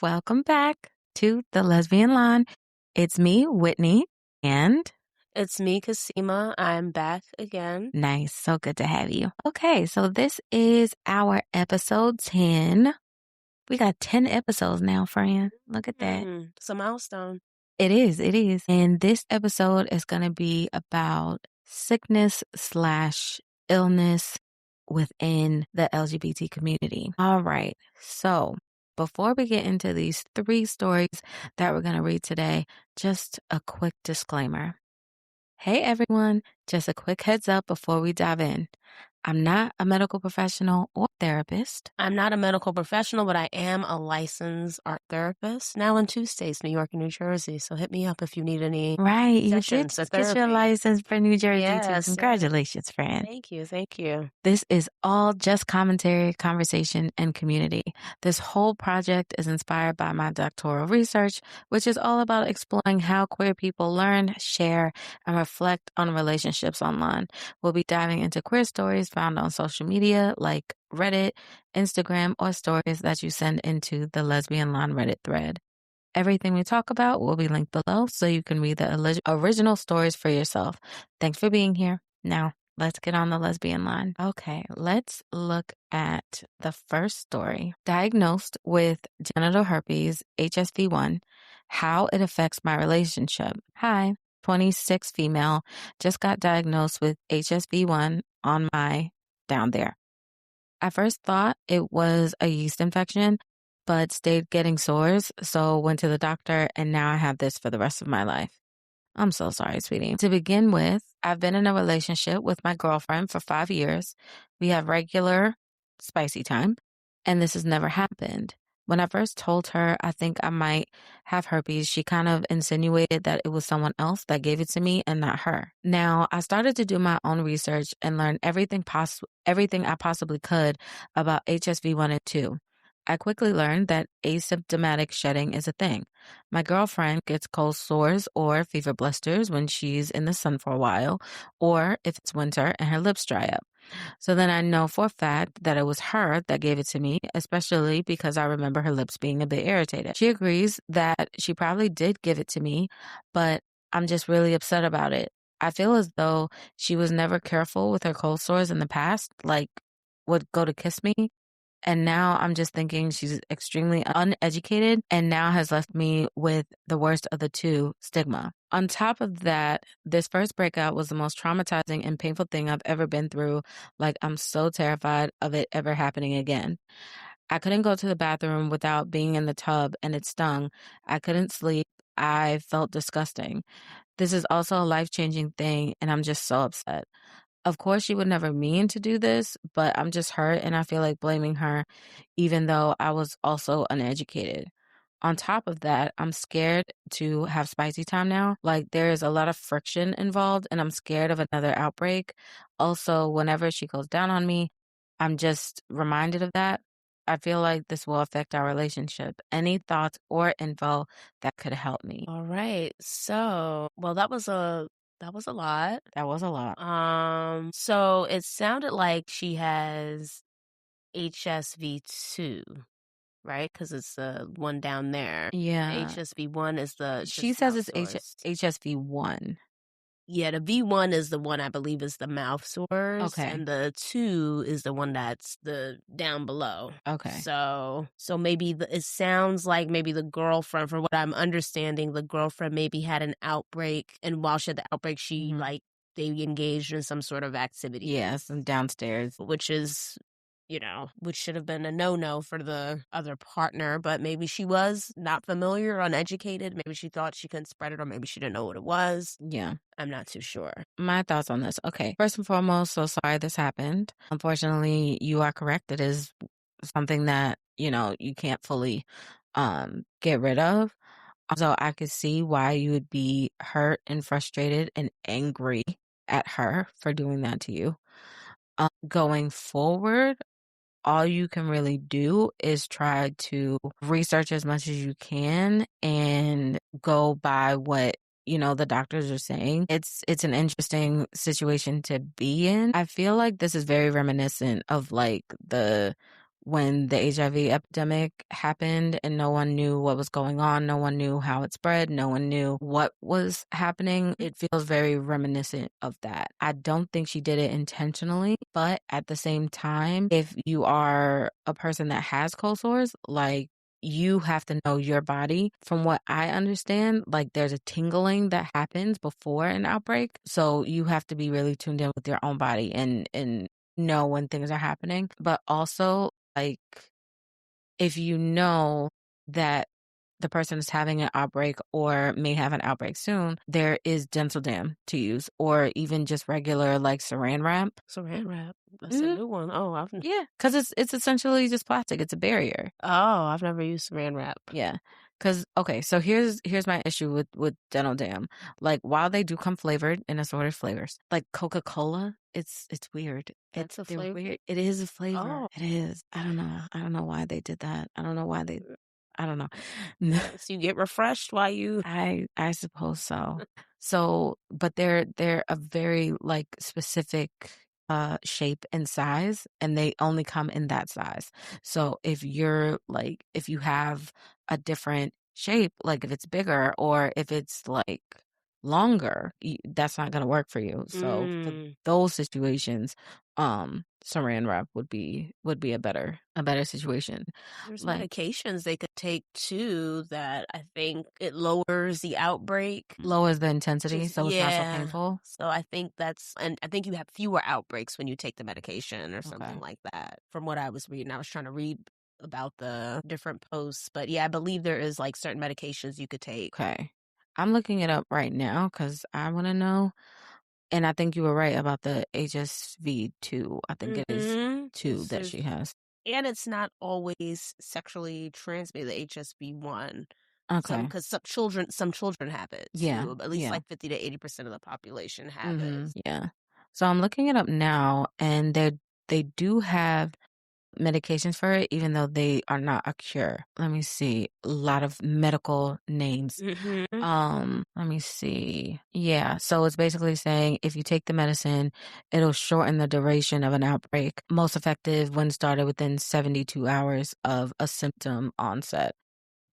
Welcome back to the Lesbian Line. It's me, Whitney, and It's me, Kasima. I'm back again. nice. So good to have you. Okay, so this is our episode 10. We got 10 episodes now, friend. Look at that. It's a milestone. It is. And this episode is going to be about sickness/illness within the LGBT community. All right. So before we get into these 3 stories that we're going to read today, just a quick disclaimer. Hey everyone, just a quick heads up before we dive in. I'm not a medical professional or therapist. I'm not a medical professional, but I am a licensed art therapist now in 2 states, New York and New Jersey. So hit me up if you need any Right, you did sessions or just get your therapy. license for New Jersey too. Yes. Congratulations, friend. Thank you. This is all just commentary, conversation, and community. This whole project is inspired by my doctoral research, which is all about exploring how queer people learn, share, and reflect on relationships online. We'll be diving into queer stories found on social media like Reddit, Instagram, or stories that you send into the Lesbian Line Reddit thread. Everything we talk about will be linked below so you can read the original stories for yourself. Thanks for being here. Now, let's get on the Lesbian Line. Okay, let's look at the first story. Diagnosed with genital herpes, HSV1, how it affects my relationship. Hi, 26 female, just got diagnosed with HSV1 on my down there. I first thought it was a yeast infection, but stayed getting sores, so went to the doctor, and now I have this for the rest of my life. I'm so sorry, sweetie. To begin with, I've been in a relationship with my girlfriend for 5 years. We have regular spicy time, and this has never happened. When I first told her I think I might have herpes, she kind of insinuated that it was someone else that gave it to me and not her. Now, I started to do my own research and learn everything I possibly could about HSV1 and 2. I quickly learned that asymptomatic shedding is a thing. My girlfriend gets cold sores or fever blisters when she's in the sun for a while, or if it's winter and her lips dry up. So then I know for a fact that it was her that gave it to me, especially because I remember her lips being a bit irritated. She agrees that she probably did give it to me, but I'm just really upset about it. I feel as though she was never careful with her cold sores in the past, like would go to kiss me. And now I'm just thinking she's extremely uneducated and now has left me with the worst of the 2, stigma. On top of that, this first breakout was the most traumatizing and painful thing I've ever been through. Like, I'm so terrified of it ever happening again. I couldn't go to the bathroom without being in the tub and it stung. I couldn't sleep. I felt disgusting. This is also a life-changing thing and I'm just so upset. Of course, she would never mean to do this, but I'm just hurt and I feel like blaming her, even though I was also uneducated. On top of that, I'm scared to have spicy time now. Like, there is a lot of friction involved and I'm scared of another outbreak. Also, whenever she goes down on me, I'm just reminded of that. I feel like this will affect our relationship. Any thoughts or info that could help me? All right. So, well, that was a lot. That was a lot. So it sounded like she has HSV2, right? Because it's the one down there. Yeah. HSV1 is the She just says mouth it's sores. HSV1. Yeah, the V1 is the one I believe is the mouth sores. Okay. And the 2 is the one that's the down below. Okay. So maybe it sounds like maybe the girlfriend, from what I'm understanding, the girlfriend maybe had an outbreak. And while she had the outbreak, she they engaged in some sort of activity. Yes, and downstairs. Which is, which should have been a no-no for the other partner, but maybe she was not familiar or uneducated. Maybe she thought she couldn't spread it, or maybe she didn't know what it was. Yeah. I'm not too sure. My thoughts on this. Okay. First and foremost, so sorry this happened. Unfortunately, you are correct. It is something that, you can't fully get rid of. So I could see why you would be hurt and frustrated and angry at her for doing that to you. Going forward, all you can really do is try to research as much as you can and go by what the doctors are saying. It's an interesting situation to be in. I feel like this is very reminiscent of like the when the HIV epidemic happened and no one knew what was going on, no one knew how it spread, no one knew what was happening. It feels very reminiscent of that. I don't think she did it intentionally, but at the same time, if you are a person that has cold sores, like, you have to know your body. From what I understand, like, there's a tingling that happens before an outbreak. So you have to be really tuned in with your own body and know when things are happening. But also, like, if you know that the person is having an outbreak or may have an outbreak soon, there is dental dam to use, or even just regular like saran wrap. Saran wrap. That's a Mhm. new one. Oh, Yeah, because it's essentially just plastic. It's a barrier. I've never used saran wrap. Yeah. Because okay, so here's my issue with dental dam. Like, while they do come flavored in assorted flavors, like Coca-Cola, it's weird. That's a They're flavor. weird. It is a flavor. Oh, It is. I don't know. I don't know why they did that. I don't know why they. I don't know. so you get refreshed while you. I suppose so. So, but they're a very like specific shape and size, and they only come in that size. So if you have a different shape, like if it's bigger or if it's like longer, that's not going to work for you. So for Mm. those situations, saran wrap would be a better situation. There's Like, medications they could take too that I think it lowers the outbreak. lowers the intensity, Just so it's not so yeah. painful. So I think and I think you have fewer outbreaks when you take the medication or something Okay. like that. From what I was reading, I was trying to read about the different posts, but yeah, I believe there is like certain medications you could take. Okay. I'm looking it up right now because I want to know. And I think you were right about the HSV2. I think it is Mm-hmm. two that she has. And it's not always sexually transmitted, the HSV1. Okay. Because some children have it Yeah. too. At least Yeah. like 50 to 80% of the population have it. Yeah. So I'm looking it up now, and they do have medications for it, even though they are not a cure. Let me see. A lot of medical names. Mm-hmm. Let me see. Yeah, so it's basically saying if you take the medicine, it'll shorten the duration of an outbreak. Most effective when started within 72 hours of a symptom onset.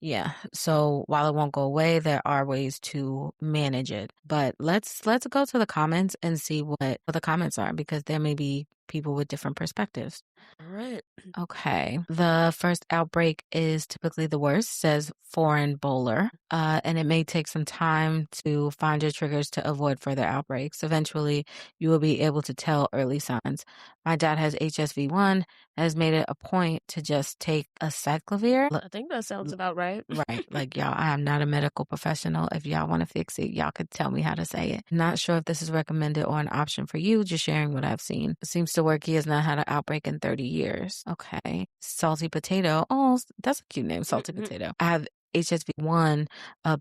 Yeah. So while it won't go away, there are ways to manage it. But let's go to the comments and see what the comments are, because there may be people with different perspectives. All right. Okay. The first outbreak is typically the worst, says Foreign Bowler. And it may take some time to find your triggers to avoid further outbreaks. Eventually, you will be able to tell early signs. My dad has HSV1 and has made it a point to just take a cyclovir. I think that sounds about right. Right. Like, y'all, I am not a medical professional. If y'all want to fix it, y'all could tell me how to say it. Not sure if this is recommended or an option for you, just sharing what I've seen. It seems to work. He has not had an outbreak in 30 years. Okay. Salty potato. Oh, that's a cute name, salty Mm-hmm. potato. I have HSV1,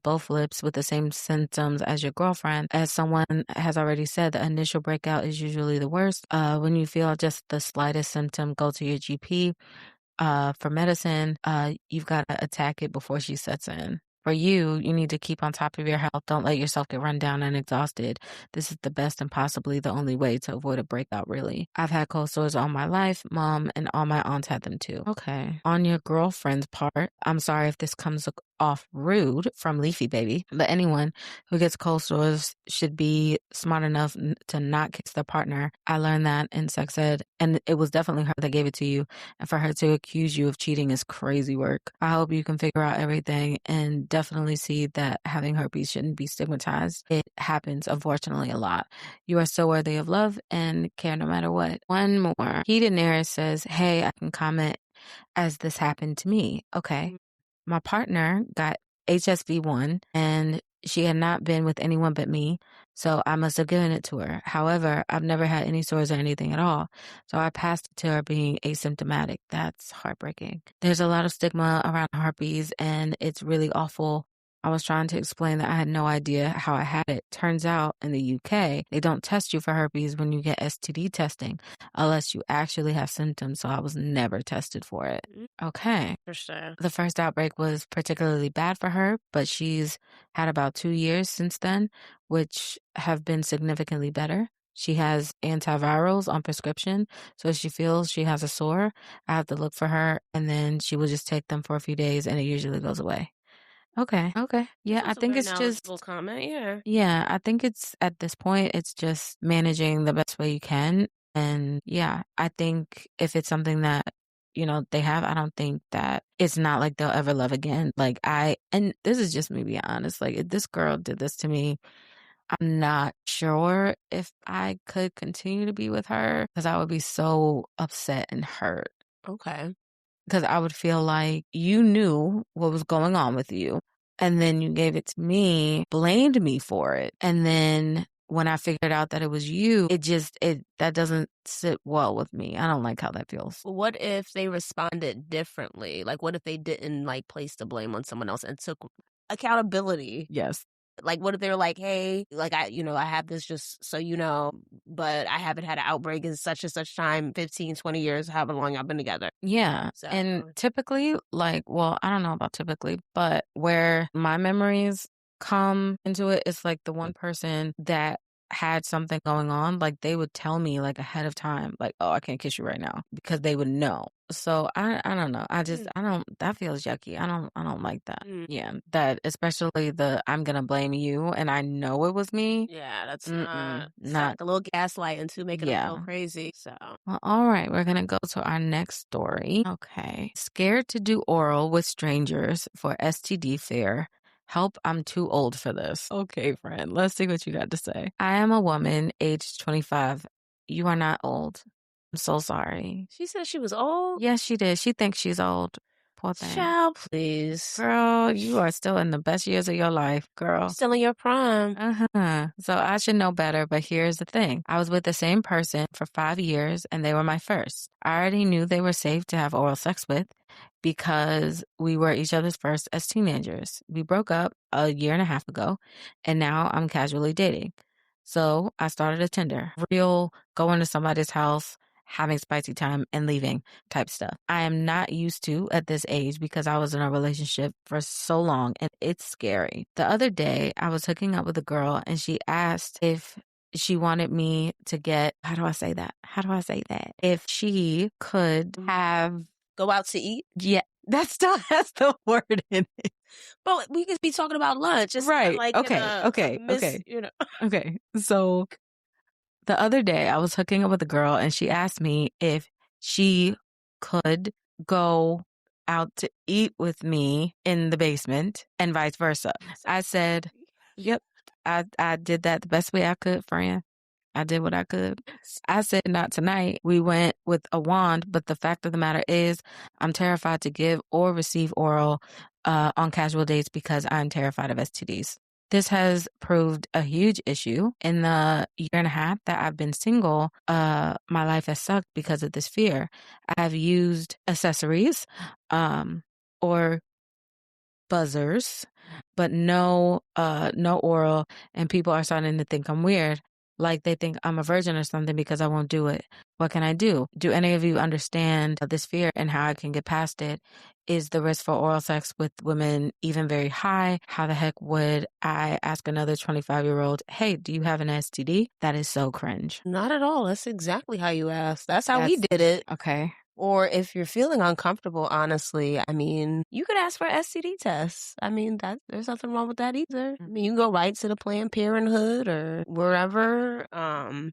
both lips with the same symptoms as your girlfriend. As someone has already said, the initial breakout is usually the worst. When you feel just the slightest symptom, go to your GP. For medicine, you've got to attack it before she sets in. For you, you need to keep on top of your health. Don't let yourself get run down and exhausted. This is the best and possibly the only way to avoid a breakout, really. I've had cold sores all my life. Mom and all my aunts had them too. Okay. On your girlfriend's part, I'm sorry if this comes off rude from Leafy Baby, but anyone who gets cold sores should be smart enough to not kiss their partner. I learned that in sex ed, and it was definitely her that gave it to you. And for her to accuse you of cheating is crazy work. I hope you can figure out everything and definitely see that having herpes shouldn't be stigmatized. It happens, unfortunately, a lot. You are so worthy of love and care no matter what. One more. He Daenerys says, hey, I can comment as this happened to me. Okay. My partner got HSV1 and she had not been with anyone but me, so I must have given it to her. However, I've never had any sores or anything at all, so I passed it to her being asymptomatic. That's heartbreaking. There's a lot of stigma around herpes, and it's really awful. I was trying to explain that I had no idea how I had it. Turns out in the UK, they don't test you for herpes when you get STD testing unless you actually have symptoms, so I was never tested for it. Okay. Understand. The first outbreak was particularly bad for her, but she's had about 2 years since then, which have been significantly better. she has antivirals on prescription. So if she feels she has a sore, I have to look for her, and then she will just take them for a few days, and it usually goes away. Okay. Okay. Yeah, I That's a think very it's just knowledgeable comment, yeah. yeah, I think it's at this point, it's just managing the best way you can. And yeah, I think if it's something that, they have, I don't think that it's not like they'll ever love again. And this is just me being honest. Like, if this girl did this to me, I'm not sure if I could continue to be with her because I would be so upset and hurt. Okay. Because I would feel like you knew what was going on with you, and then you gave it to me, blamed me for it. And then when I figured out that it was you, that doesn't sit well with me. I don't like how that feels. What if they responded differently? Like, what if they didn't, like, place the blame on someone else and took accountability? Yes. Like, what if they were like, "Hey, like, I have this just so you know, but I haven't had an outbreak in such and such time, 15, 20 years, however long I've been together." Yeah. So, And typically, well, I don't know about typically, but where my memories come into it, it's like the one person that had something going on, like they would tell me like ahead of time, like, oh, I can't kiss you right now because they would know. So I don't know. mm, That feels yucky. I don't like that. mm, Yeah. That especially the I'm gonna blame you and I know it was me. yeah, that's Mm-mm. it's like Not a little gaslighting too, making them feel yeah. crazy. So, Well, all right, we're gonna go to our next story. Okay. Scared to do oral with strangers for STD fear. Help, I'm too old for this. Okay, friend, let's see what you got to say. I am a woman, aged 25. You are not old. I'm so sorry. she said she was old. Yes, she did. She thinks she's old. Poor thing. Child, please. Girl, you are still in the best years of your life, girl. Still in your prime. Uh-huh. So I should know better, but here's the thing. I was with the same person for 5 years and they were my first. I already knew they were safe to have oral sex with because we were each other's first as teenagers. We broke up a year and a half ago and now I'm casually dating. So I started a Tinder, real going to somebody's house, having spicy time and leaving type stuff. I am not used to at this age because I was in a relationship for so long and it's scary. The other day, I was hooking up with a girl and she asked if she wanted me to get, how do I say that? How do I say that? If she could have, Go out to eat. yeah, that still has the word in it. But we could be talking about lunch. It's not Right. like Okay. Okay. Okay. Okay. So the other day, I was hooking up with a girl and she asked me if she could go out to eat with me in the basement and vice versa. I said, yep, I did that the best way I could, friend. I did what I could. I said, not tonight. We went with a wand, but the fact of the matter is, I'm terrified to give or receive oral on casual dates because I'm terrified of STDs. This has proved a huge issue. In the year and a half that I've been single, my life has sucked because of this fear. I've used accessories, or buzzers, but no oral, and people are starting to think I'm weird. Like they think I'm a virgin or something because I won't do it. What can I do? Do any of you understand this fear and how I can get past it? Is the risk for oral sex with women even very high? How the heck would I ask another 25-year-old, hey, do you have an STD? That is so cringe. Not at all. That's exactly how you asked. That's how we That's did it. okay. Or if you're feeling uncomfortable, honestly, I mean, you could ask for STD tests. I mean, there's nothing wrong with that either. I mean, you can go right to the Planned Parenthood or wherever,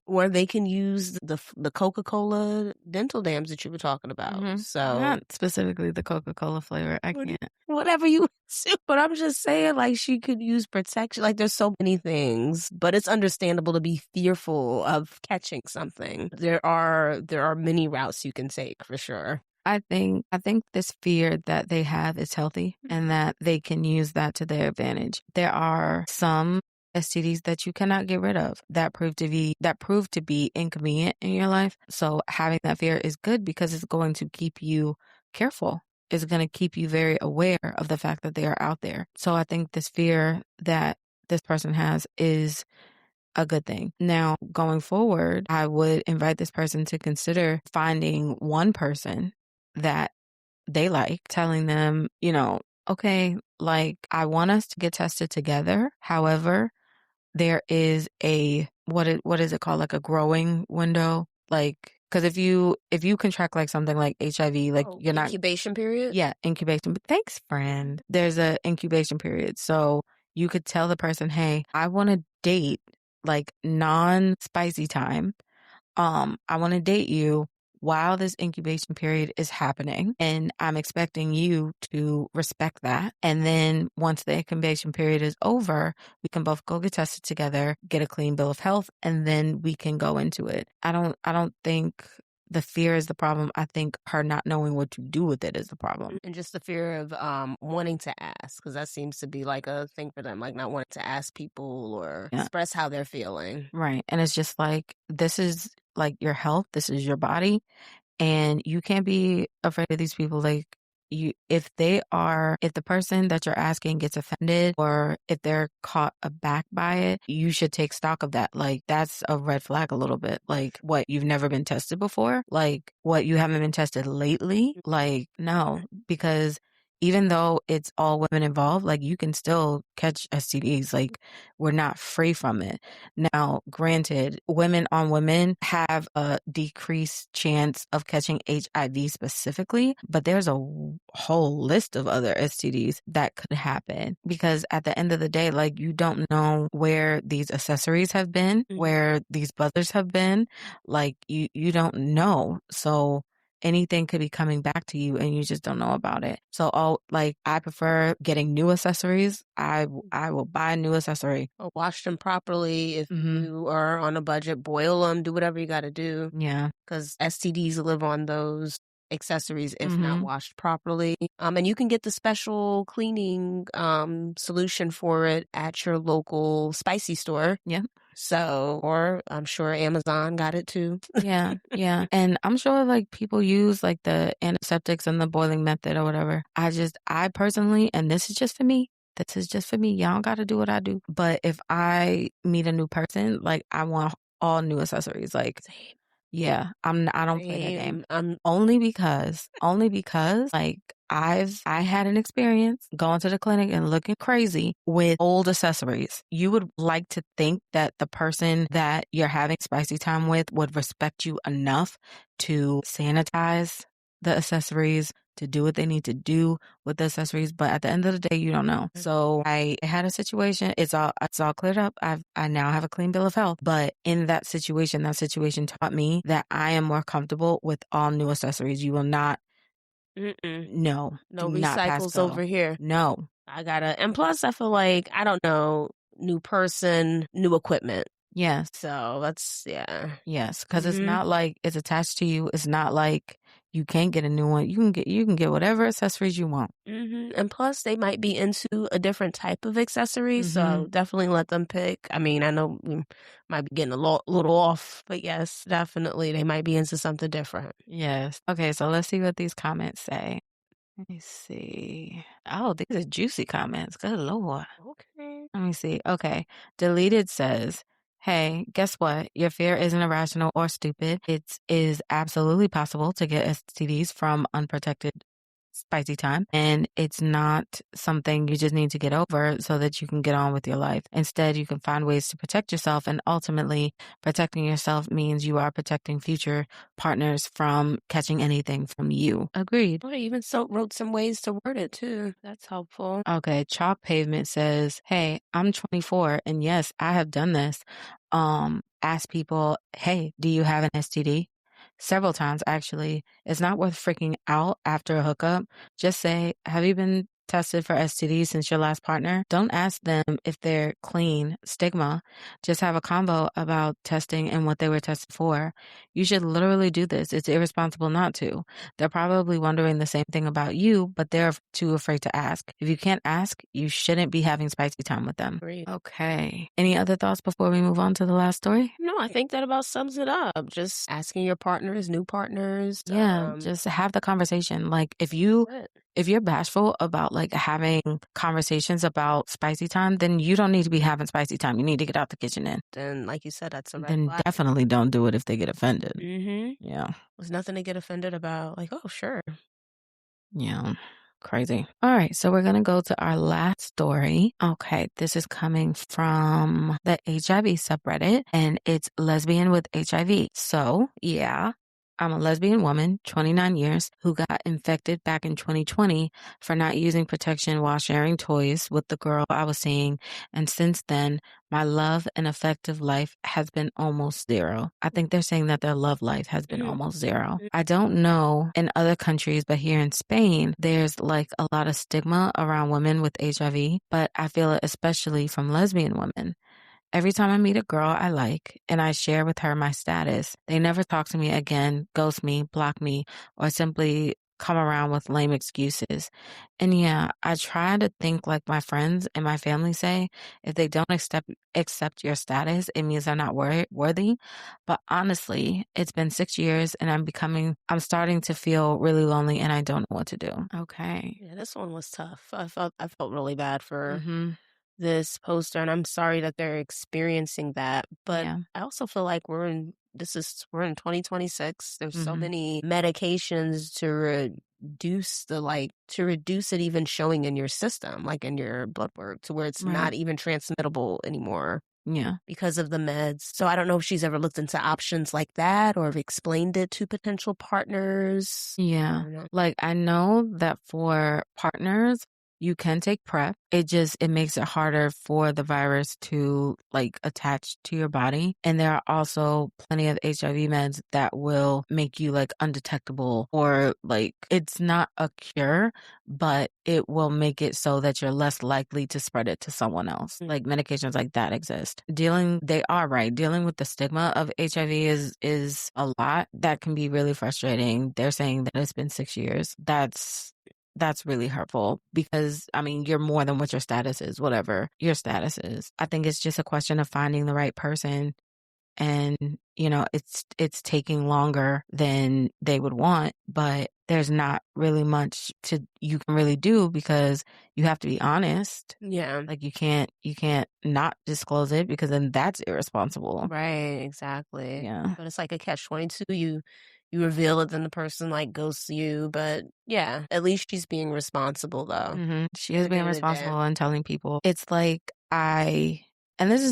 where they can use the Coca-Cola dental dams that you were talking about. So Not specifically the Coca-Cola flavor. I can't. whatever you but I'm just saying, like, she could use protection. Like, there's so many things, but it's understandable to be fearful of catching something. There are many routes you can take for sure. I think this fear that they have is healthy and that they can use that to their advantage. There are some STDs that you cannot get rid of that prove to be inconvenient in your life. So having that fear is good because it's going to keep you careful. It's going to keep you very aware of the fact that they are out there. So I think this fear that this person has is a good thing. Now, going forward, I would invite this person to consider finding one person that they like, telling them, okay, like I want us to get tested together. However, there is a what is it called? Like a growing window? Like, because if you contract like something like HIV, like Oh, you're not, incubation period? yeah, incubation. But thanks, friend. There's a incubation period. So you could tell the person, hey, I want to date like non-spicy time. I want to date you while this incubation period is happening, and I'm expecting you to respect that. And then once the incubation period is over, we can both go get tested together, get a clean bill of health, and then we can go into it. I don't think the fear is the problem. I think her not knowing what to do with it is the problem. And just the fear of wanting to ask, because that seems to be like a thing for them, like not wanting to ask people or Yeah. express how they're feeling. Right. And it's just like, this is like your health, this is your body. And you can't be afraid of these people. Like, if the person that you're asking gets offended or if they're caught aback by it, you should take stock of that. Like, that's a red flag a little bit. Like, what, you've never been tested before? Like, what, you haven't been tested lately? Like, no, because even though it's all women involved, like, you can still catch STDs. Like, we're not free from it. Now, granted, women on women have a decreased chance of catching HIV specifically, but there's a whole list of other STDs that could happen because at the end of the day, like, you don't know where these accessories have been, where these buzzers have been. Like, you don't know. So anything could be coming back to you and you just don't know about it. So I prefer getting new accessories. I will buy a new accessory. Or wash them properly. If you are on a budget, boil them, do whatever you got to do. Yeah. Because STDs live on those accessories if not washed properly. And you can get the special cleaning solution for it at your local spicy store. Yeah. So, or I'm sure Amazon got it too. Yeah, yeah. And I'm sure like people use like the antiseptics and the boiling method or whatever. I personally, and this is just for me. This is just for me. Y'all got to do what I do. But if I meet a new person, like, I want all new accessories. Like, yeah, I don't play that game. Only because like, I had an experience going to the clinic and looking crazy with old accessories. You would like to think that the person that you're having spicy time with would respect you enough to sanitize the accessories, to do what they need to do with the accessories. But at the end of the day, you don't know. So I had a situation. It's all cleared up. I now have a clean bill of health. But in that situation taught me that I am more comfortable with all new accessories. You will not. No, No do not pass recycles go. over here. No. And plus I feel like, I don't know, new person, new equipment. Yes. So that's, yeah. Yes. Because it's not like it's attached to you. It's not like you can't get a new one. You can get whatever accessories you want. And plus they might be into a different type of accessory. So definitely let them pick. I mean, I know we might be getting a little off, but yes, definitely they might be into something different. Yes. Okay, so let's see what these comments say. Let me see. Oh, these are juicy comments. Good Lord. Okay. Let me see. Okay. Deleted says, hey, guess what? Your fear isn't irrational or stupid. It is absolutely possible to get STDs from unprotected spicy time. And it's not something you just need to get over so that you can get on with your life. Instead, you can find ways to protect yourself. And ultimately, protecting yourself means you are protecting future partners from catching anything from you. Agreed. I even wrote some ways to word it too. That's helpful. Okay. Chalk Pavement says, hey, I'm 24 and yes, I have done this. Ask people, hey, do you have an STD? Several times, actually. It's not worth freaking out after a hookup. Just say, have you been tested for STDs since your last partner? Don't ask them if they're clean. Stigma. Just have a convo about testing and what they were tested for. You should literally do this. It's irresponsible not to. They're probably wondering the same thing about you, but they're too afraid to ask. If you can't ask, you shouldn't be having spicy time with them. Agreed. Okay. Any other thoughts before we move on to the last story? No, I think that about sums it up. Just asking your partners, new partners. Yeah, just have the conversation. Like, if you're bashful about like having conversations about spicy time, then you don't need to be having spicy time. You need to get out the kitchen then. Then, like you said, that's a red Then flag. definitely don't do it if they get offended. Yeah. There's nothing to get offended about. Like, oh, sure. Yeah. Crazy. All right, so we're gonna go to our last story. Okay, this is coming from the HIV subreddit, and it's lesbian with HIV. So, yeah, I'm a lesbian woman, 29 years, who got infected back in 2020 for not using protection while sharing toys with the girl I was seeing. And since then, my love and affective life has been almost zero. I think they're saying that their love life has been almost zero. I don't know in other countries, but here in Spain, there's like a lot of stigma around women with HIV, but I feel it especially from lesbian women. Every time I meet a girl I like and I share with her my status, they never talk to me again, ghost me, block me, or simply come around with lame excuses. And yeah, I try to think like my friends and my family say, if they don't accept your status, it means they're not worthy. But honestly, it's been 6 years and I'm starting to feel really lonely and I don't know what to do. Okay. Yeah, this one was tough. I felt really bad for Mm-hmm. this poster, and I'm sorry that they're experiencing that. But Yeah. I also feel like we're in 2026. There's so Mm-hmm. many medications to reduce it even showing in your system, like in your blood work, to where it's Right. not even transmittable anymore Yeah. because of the meds. So I don't know if she's ever looked into options like that or have explained it to potential partners. I Yeah. don't know. Like I know that for partners, you can take PrEP. It makes it harder for the virus to like attach to your body. And there are also plenty of HIV meds that will make you like undetectable, or like it's not a cure, but it will make it so that you're less likely to spread it to someone else. Like medications like that exist. They are right. Dealing with the stigma of HIV is a lot that can be really frustrating. They're saying that it's been 6 years. That's really hurtful because, I mean, you're more than what your status is, whatever your status is. I think it's just a question of finding the right person. And, it's taking longer than they would want, but there's not really much you can really do because you have to be honest. Yeah. Like you can't not disclose it because then that's irresponsible. Right, exactly. Yeah. But it's like a catch-22. You reveal it, then the person like ghosts you. But yeah, at least she's being responsible though. She is At the being end of the day. responsible and telling people. It's like and this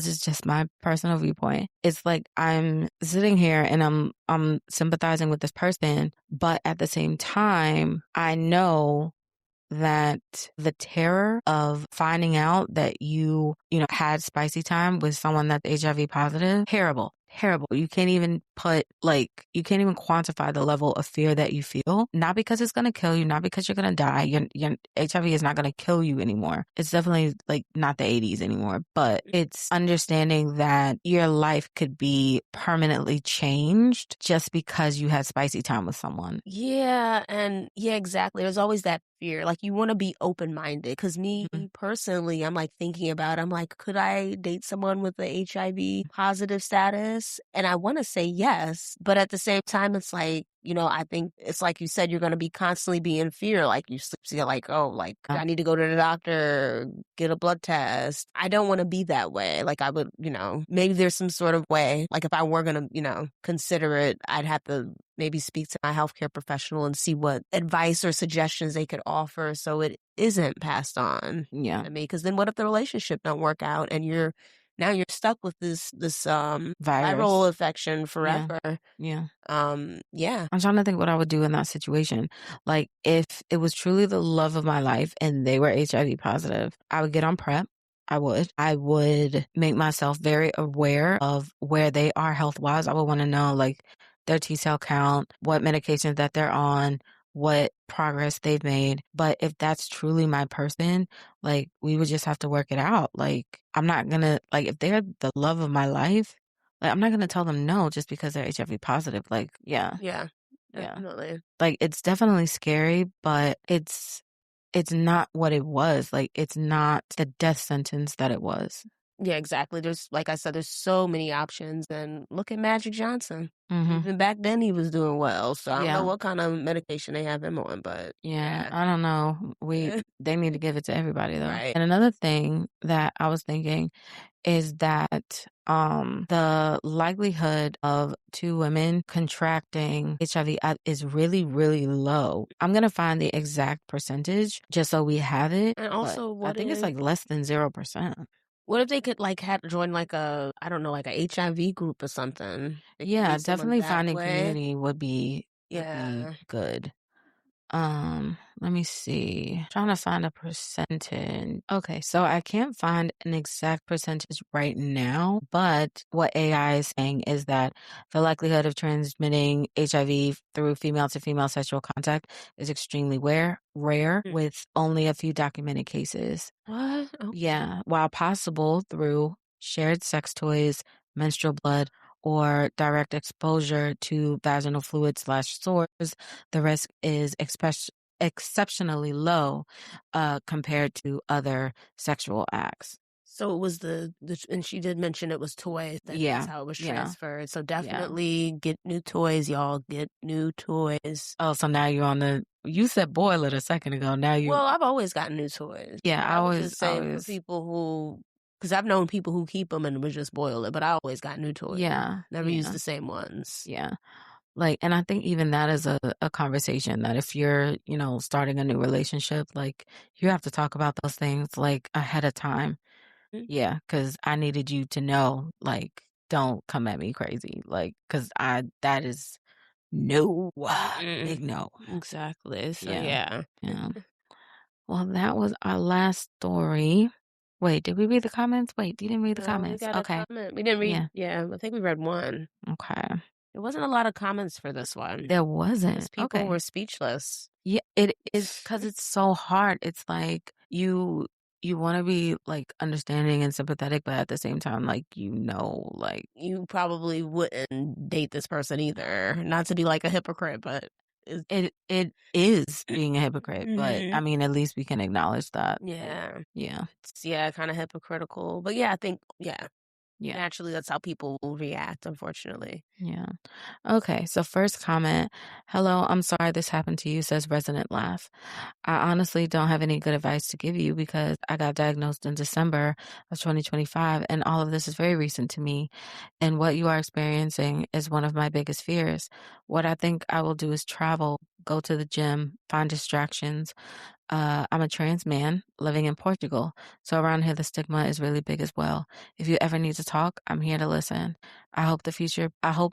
is just my personal viewpoint. It's like I'm sitting here and I'm sympathizing with this person, but at the same time, I know that the terror of finding out that had spicy time with someone that's HIV positive, terrible, terrible. You can't even quantify the level of fear that you feel. Not because it's going to kill you, not because you're going to die. Your HIV is not going to kill you anymore. It's definitely like not the 80s anymore, but it's understanding that your life could be permanently changed just because you had spicy time with someone. Yeah, and yeah, exactly. There's always that fear. Like you want to be open-minded. Because me Mhm. personally, I'm like thinking about, I'm like, could I date someone with the HIV positive status? And I want to say yes, but at the same time, it's like, I think it's like you said, you're going to be constantly be in fear. Like you see, like, oh, like Yeah. I need to go to the doctor, get a blood test. I don't want to be that way. Like I would, maybe there's some sort of way. Like if I were going to, consider it, I'd have to maybe speak to my healthcare professional and see what advice or suggestions they could offer so it isn't passed on Yeah. to me. Because then what if the relationship don't work out and you're stuck with this Virus. viral infection Yeah. forever? Yeah. Yeah. I'm trying to think what I would do in that situation. Like if it was truly the love of my life and they were HIV positive, I would get on PrEP. I would. I would make myself very aware of where they are health wise. I would want to know like their T cell count, what medications that they're on, what progress they've made. But if that's truly my person, like we would just have to work it out. Like I'm not gonna like if they're the love of my life, like I'm not gonna tell them no just because they're HIV positive. Like, yeah. Yeah. Yeah. Definitely. Like it's definitely scary, but it's not what it was. Like it's not the death sentence that it was. Yeah, exactly. There's, like I said, there's so many options. And look at Magic Johnson. Mhm. Even back then, he was doing well. So I don't know Yeah. what kind of medication they have him on, but Yeah, yeah. I don't know. They need to give it to everybody though. Right. And another thing that I was thinking is that the likelihood of two women contracting HIV is really, really low. I'm gonna find the exact percentage just so we have it, And but also, I think it's like less than 0%. what if they could like had join like a I don't know like a HIV group or something? They could Yeah, meet someone definitely that finding way. community would be Yeah. good. Let me see. Trying to find a percentage. Okay, so I can't find an exact percentage right now, but what AI is saying is that the likelihood of transmitting HIV through female to female sexual contact is extremely rare Mm. with only a few documented cases. What? Okay. Yeah, while possible through shared sex toys, menstrual blood, or direct exposure to vaginal fluid slash sores, the risk is exceptionally low compared to other sexual acts. So it was and she did mention it was toys, that's Yeah, how it was yeah, transferred. So yeah. definitely get new toys, y'all. Get new toys. Oh, so now you're on you said boiler a second ago. Now Well, I've always gotten new toys, yeah, but I I was always, just saying for always, people who, because I've known people who keep them and would just boil it, but I always got new toys. yeah, Never used yeah, the same ones. yeah. Like, and I think even that is a conversation that if you're, starting a new relationship, like you have to talk about those things like ahead of time. Mm. Yeah, because I needed you to know, like, don't come at me crazy. Like, because that is no, Mm-mm. big no. Exactly. So Yeah, yeah. yeah. Well, that was our last story. Wait, did we read the comments? Wait, you didn't read the We comments. got a Okay. comment. We didn't read. Yeah. Yeah, I think we read one. Okay. There wasn't a lot of comments for this one There because wasn't. people were Okay. speechless. Yeah, it is because it's so hard. It's like you want to be like understanding and sympathetic, but at the same time, like like You probably wouldn't date this person either. Not to be like a hypocrite, but it's, it is being a hypocrite. But I Mhm. mean, at least we can acknowledge that. Like, Yeah, yeah, it's kind of hypocritical. But yeah, I think yeah, naturally that's how people will react. Unfortunately. yeah. Okay, so first comment. Hello, I'm sorry this happened to you, says Resident Laugh. I honestly don't have any good advice to give you because I got diagnosed in December of 2025, and all of this is very recent to me. And what you are experiencing is one of my biggest fears. What I think I will do is travel, go to the gym, find distractions. I'm a trans man living in Portugal, so around here the stigma is really big as well. If you ever need to talk, I'm here to listen. I hope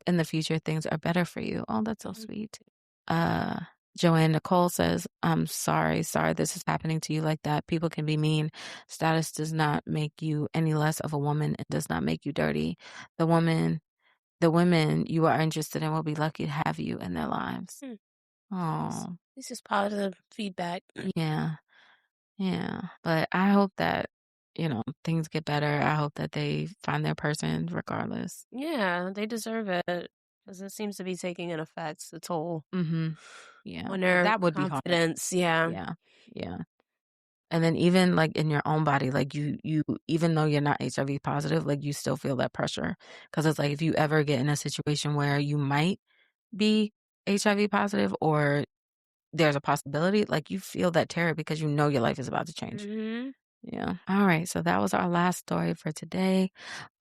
in the future things are better for you. Oh, that's so Mhm. sweet. Uh, Joanne Nicole says, I'm sorry this is happening to you like that. People can be mean. Status does not make you any less of a woman. It does not make you dirty. The woman, the women you are interested in will be lucky to have you in their lives. Hmm. Oh, This is positive feedback. yeah, yeah. But I hope that, things get better. I hope that they find their person regardless. Yeah, they deserve it because it seems to be taking an effect, a toll Mm-hmm. Yeah. on Because their that would be hard. confidence. Yeah. Yeah. Yeah. And then even like in your own body, like even though you're not HIV positive, like you still feel that pressure. Cause it's like if you ever get in a situation where you might be HIV positive or there's a possibility, like you feel that terror because you know your life is about to change. Hmm. Yeah. All right. So that was our last story for today.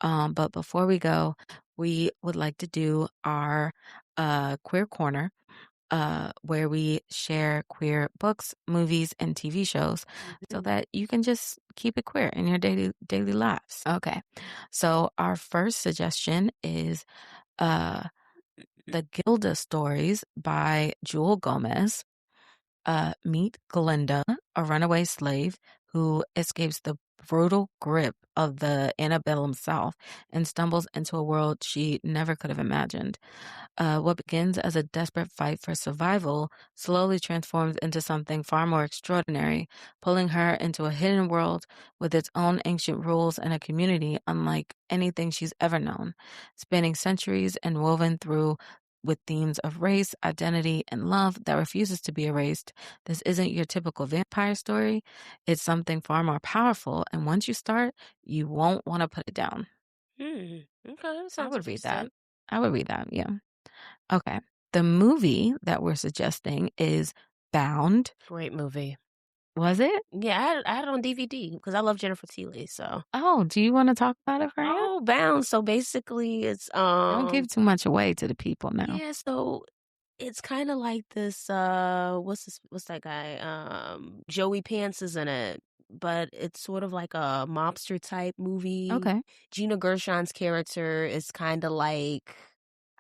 But before we go, we would like to do our queer corner where we share queer books, movies, and TV shows so Hmm. that you can just keep it queer in your daily lives. Okay. So our first suggestion is uh The Gilda Stories by Jewel Gomez. Meet Glinda, a runaway slave who escapes the brutal grip of the antebellum South and stumbles into a world she never could have imagined. What begins as a desperate fight for survival slowly transforms into something far more extraordinary, pulling her into a hidden world with its own ancient rules and a community unlike anything she's ever known, spanning centuries and woven through with themes of race, identity, and love that refuses to be erased. This isn't your typical vampire story. It's something far more powerful, and once you start, you won't want to put it down. Okay, that I sounds would read that. interesting. I would read that, yeah. Okay. The movie that we're suggesting is Bound. Great movie. Was it? Yeah, I had it on DVD because I love Jennifer Tilly. So, Oh, do you wanna talk about it, Freya? oh, bound. So basically, it's Don't give too much away to the people now. yeah. So it's kind of like this. What's that guy? Joey Pants is in it, but it's sort of like a mobster type movie. Okay. Gina Gershon's character is kind of like,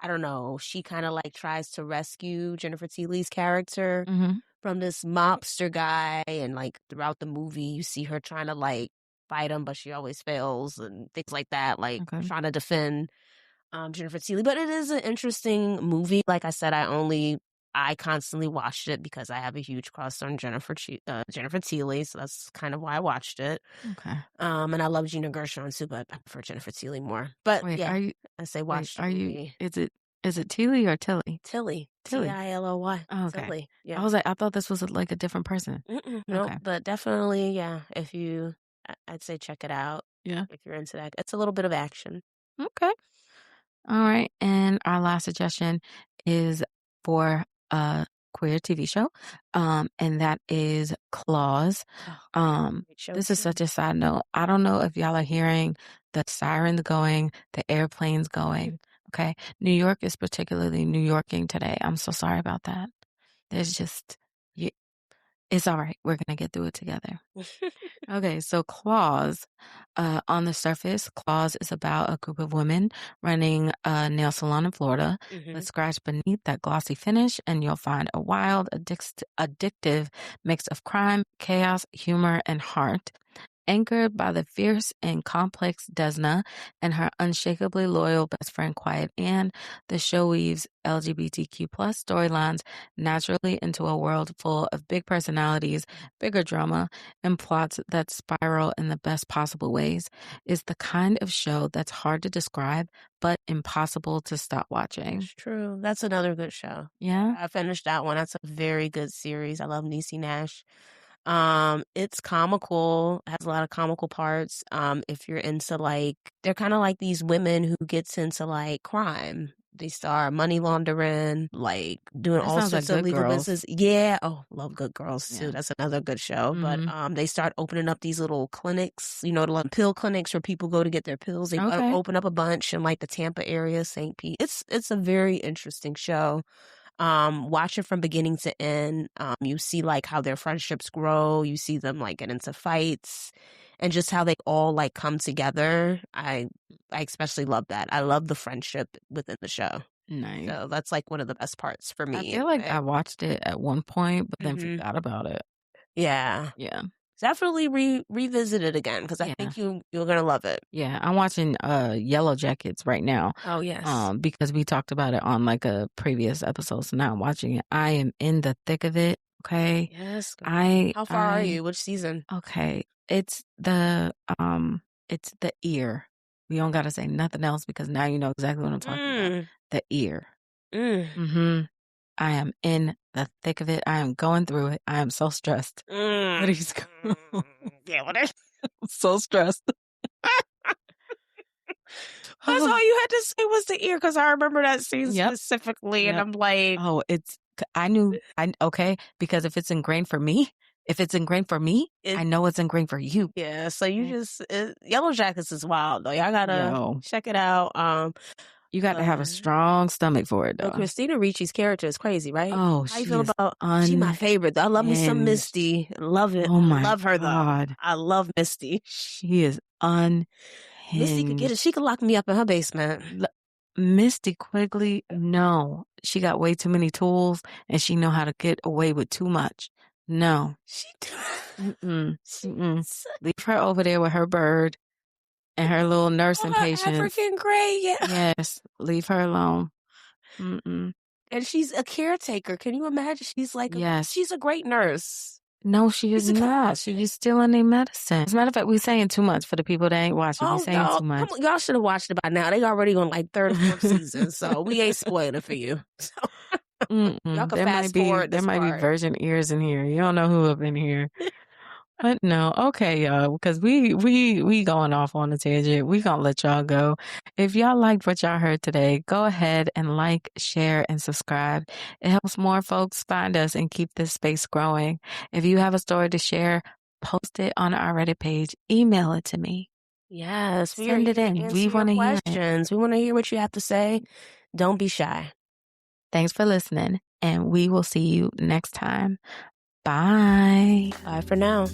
I don't know. She kind of like tries to rescue Jennifer Tilly's character Mhm. from this mobster guy, and like throughout the movie, you see her trying to like fight him, but she always fails and things like that. Like Okay. trying to defend Jennifer Tilly. But it is an interesting movie. Like I said, I constantly watched it because I have a huge crush on Jennifer Tilly, so that's kind of why I watched it. Okay. And I love Gina Gershon too, but I prefer Jennifer Tilly more. But Wait, yeah, I say watch the are you movie. is it Tilly or Tilly? Tilly, Tilly. Tilly, Oh, okay. Tilly. I Yeah. was like, I thought this was, like, a different person. Nope. Okay. But definitely, yeah. I'd say check it out Yeah. if you're into that. It's a little bit of action. Okay. Alright, and our last suggestion is for a queer TV show, and that is Claws. Oh, Um, great show this is too. such a side note. I don't know if y'all are hearing the sirens going, the airplanes going, okay? New York is particularly New Yorking today. I'm so sorry about that. There's just y it's alright. We're gonna get through it together. Okay, so Claws, on the surface, Claws is about a group of women running a nail salon in Florida. But hmm scratch beneath that glossy finish, and you'll find a wild, addictive mix of crime, chaos, humor, and heart. Anchored by the fierce and complex Desna and her unshakably loyal best friend Quiet Anne, the show weaves LGBTQ plus storylines naturally into a world full of big personalities, bigger drama, and plots that spiral in the best possible ways. It's the kind of show that's hard to describe, but impossible to stop watching. That's true. That's another good show. Yeah? I finished that one. That's a very good series. I love Niecy Nash. It's comical, has a lot of comical parts. If you're into like, they're kind of like these women who gets into like crime. They start money laundering, like doing That all sounds like sorts of Good legal Girls. business. Yeah. Oh, love Good Girls too. Yeah. That's another good show. But Mhm. they start opening up these little clinics, the little pill clinics where people go to get their pills. They Okay. open up a bunch in like the Tampa area, St. Pete. It's a very interesting show. Watch it from beginning to end. You see like how their friendships grow. You see them like get into fights and just how they all like come together. I especially love that. I love the friendship within the show. Nice. So that's like one of the best parts for I me feel like anyway. I watched it at one point, but then hmm forgot about it. Yeah. Yeah. Definitely revisit it again because I Yeah. think you're gonna love it. Yeah. I'm watching Yellow Jackets right now. Oh yes. Because we talked about it on like a previous episode. So now I'm watching it. I am in the thick of it. Okay. Yes, girl. I How far are I you? Which season? okay. It's the ear. We don't gotta say nothing else because now you know exactly what I'm talking about. Mm. The ear. Mm. Mm-hmm. I am in the thick of it. I am going through it. I am so stressed. What Mm. is Yeah, what is so stressed. That's all you had to say was the ear, because I remember that scene Yep. specifically, and Yep. I'm like, Oh, I knew, okay, because if it's ingrained for me, it, I know it's ingrained for you. yeah. So you Okay. Yellow Jackets is wild though. Y'all gotta Yo, check it out. you got to have a strong stomach for it, though. Christina Ricci's character is crazy, right? Oh, How you she feel is about? She my favorite. I love me some unhinged. Misty. Love it. Oh I my love her though. God. I love Misty. She is Misty could get it. unhinged. She could lock me up in her basement. L- Misty Quigley, no. She got way too many tools and she know how to get away with too much. No. She, Mm-mm. she, Mm-mm. Leave her over there with her bird and her little nursing her patients. African gray, yeah. Yes, leave her alone. Mm-mm. And she's a caretaker. Can you imagine? She's like, Yes. she's a great nurse. No, she is not. She is stealing their medicine. As a matter of fact, we're saying too much for the people that ain't watching. We're Oh saying no, too much. come on, y'all should have watched it by now. They already on like third or fourth season, so we ain't spoiling it for you. So y'all can There might fast forward be this part. virgin ears in here. You don't know who up in here. No, okay, y'all, because we going off on a tangent. We gonna let y'all go. If y'all liked what y'all heard today, go ahead and like, share, and subscribe. It helps more folks find us and keep this space growing. If you have a story to share, post it on our Reddit page. Email it to me. Yes, we are Send it here to in. We answer your want to hear it. questions. We want to hear what you have to say. Don't be shy. Thanks for listening, and we will see you next time. Bye. Bye for now.